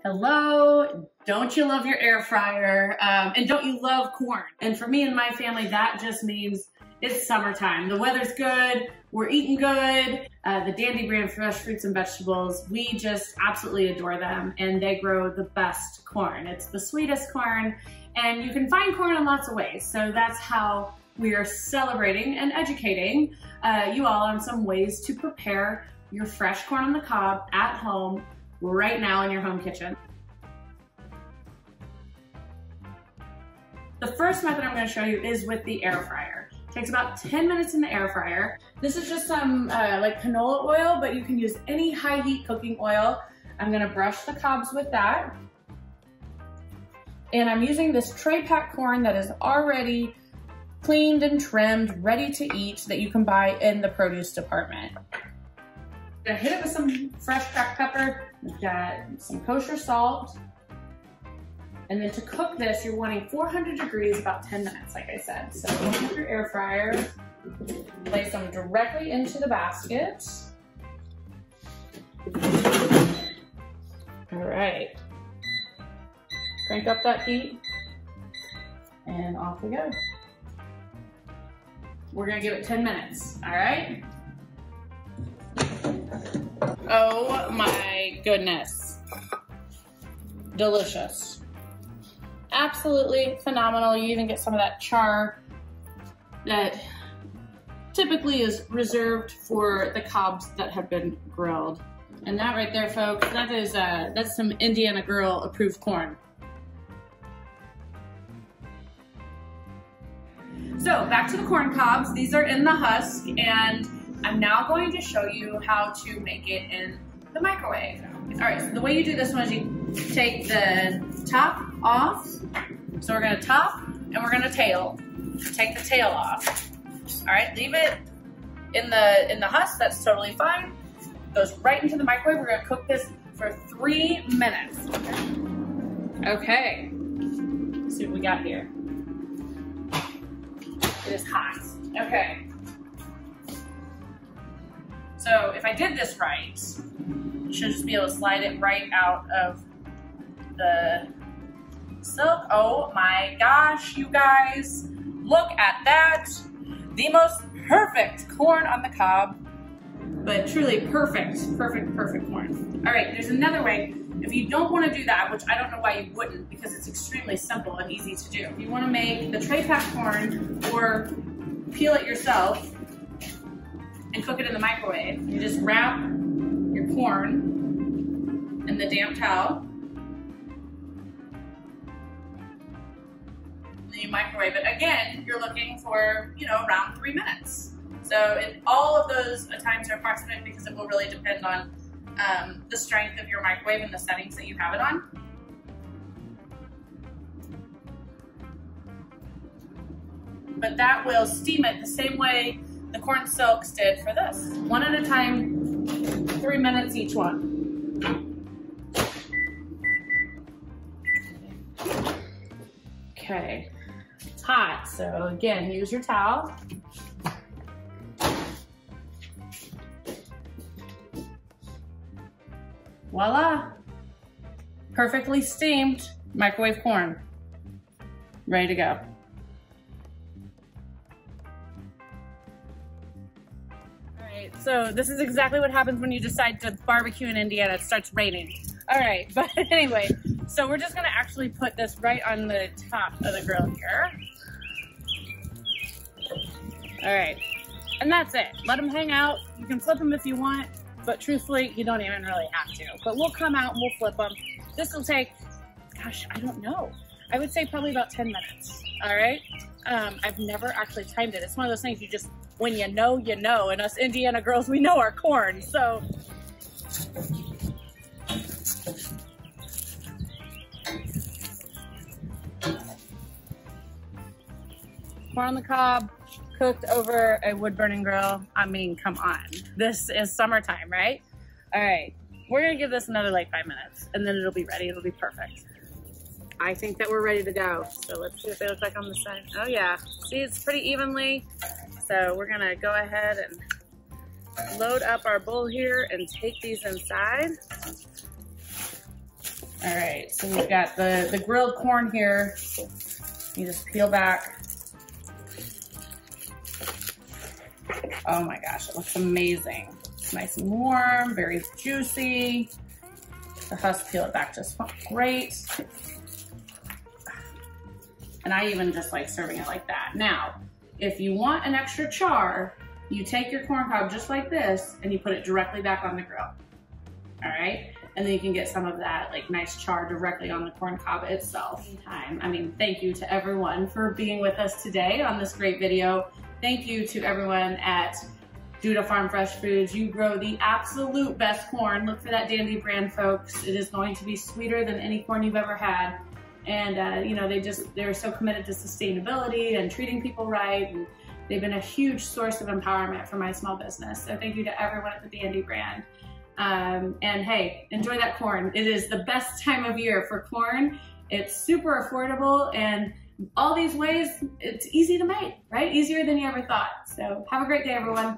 Hello, don't you love your air fryer? And don't you love corn? And for me and my family, that just means it's summertime. The weather's good, we're eating good. The Dandy brand fresh fruits and vegetables, we just absolutely adore them, and they grow the best corn. It's the sweetest corn, and you can find corn in lots of ways. So that's how we are celebrating and educating you all on some ways to prepare your fresh corn on the cob at home right now in your home kitchen. The first method I'm going to show you is with the air fryer. It takes about 10 minutes in the air fryer. This is just some like canola oil, but you can use any high heat cooking oil. I'm going to brush the cobs with that. And I'm using this tray pack corn that is already cleaned and trimmed, ready to eat, that you can buy in the produce department. I'm gonna hit it with some fresh cracked pepper. We've got some kosher salt. And then to cook this, you're wanting 400 degrees, about 10 minutes, like I said. So open up your air fryer, place them directly into the basket. All right. Crank up that heat, and off we go. We're gonna give it 10 minutes, all right? Oh my goodness. Delicious. Absolutely phenomenal. You even get some of that char that typically is reserved for the cobs that have been grilled. And that right there, folks, that is that's some Indiana Girl approved corn. So back to the corn cobs. These are in the husk, and I'm now going to show you how to make it in the microwave. All right, so the way you do this one is you take the top off. So we're gonna top and we're gonna tail. Take the tail off. All right, leave it in the husk, that's totally fine. Goes right into the microwave. We're gonna cook this for 3 minutes. Okay, let's see what we got here. It is hot, okay. So if I did this right, you should just be able to slide it right out of the silk. Oh my gosh, you guys, look at that. The most perfect corn on the cob, but truly perfect corn. All right, there's another way. If you don't want to do that, which I don't know why you wouldn't, because it's extremely simple and easy to do. If you want to make the tray pack corn or peel it yourself and cook it in the microwave, you just wrap your corn in the damp towel. And then you microwave it. Again, you're looking for, around 3 minutes. So all of those times are approximate because it will really depend on the strength of your microwave and the settings that you have it on. But that will steam it the same way the corn silks did for this. One at a time, 3 minutes each one. Okay, it's hot, so again, use your towel. Voila, perfectly steamed microwave corn, ready to go. So this is exactly what happens when you decide to barbecue in Indiana. It starts raining. All right, but anyway, so we're just gonna actually put this right on the top of the grill here. All right, and that's it. Let them hang out. You can flip them if you want, but truthfully, you don't even really have to. But we'll come out and we'll flip them. This will take, gosh, I don't know. I would say probably about 10 minutes, all right? I've never actually timed it. It's one of those things you just, when you know, you know. And us Indiana girls, we know our corn, so. Corn on the cob, cooked over a wood-burning grill. I mean, come on. This is summertime, right? All right, we're gonna give this another like 5 minutes, and then it'll be ready. It'll be perfect. I think that we're ready to go. So let's see what they look like on the side. Oh yeah, see, it's pretty evenly. So we're gonna go ahead and load up our bowl here and take these inside. All right, so we've got the grilled corn here. You just peel back. Oh my gosh, it looks amazing. It's nice and warm, very juicy. The husk peel it back just great. And I even just like serving it like that. Now, if you want an extra char, you take your corn cob just like this and you put it directly back on the grill. All right? And then you can get some of that like nice char directly on the corn cob itself. I mean, thank you to everyone for being with us today on this great video. Thank you to everyone at Judah Farm Fresh Foods. You grow the absolute best corn. Look for that Dandy brand, folks. It is going to be sweeter than any corn you've ever had. And you know, they're so committed to sustainability and treating people right. And they've been a huge source of empowerment for my small business. So thank you to everyone at the Dandy brand. And hey, enjoy that corn. It is the best time of year for corn. It's super affordable, and all these ways, it's easy to make, right? Easier than you ever thought. So have a great day, everyone.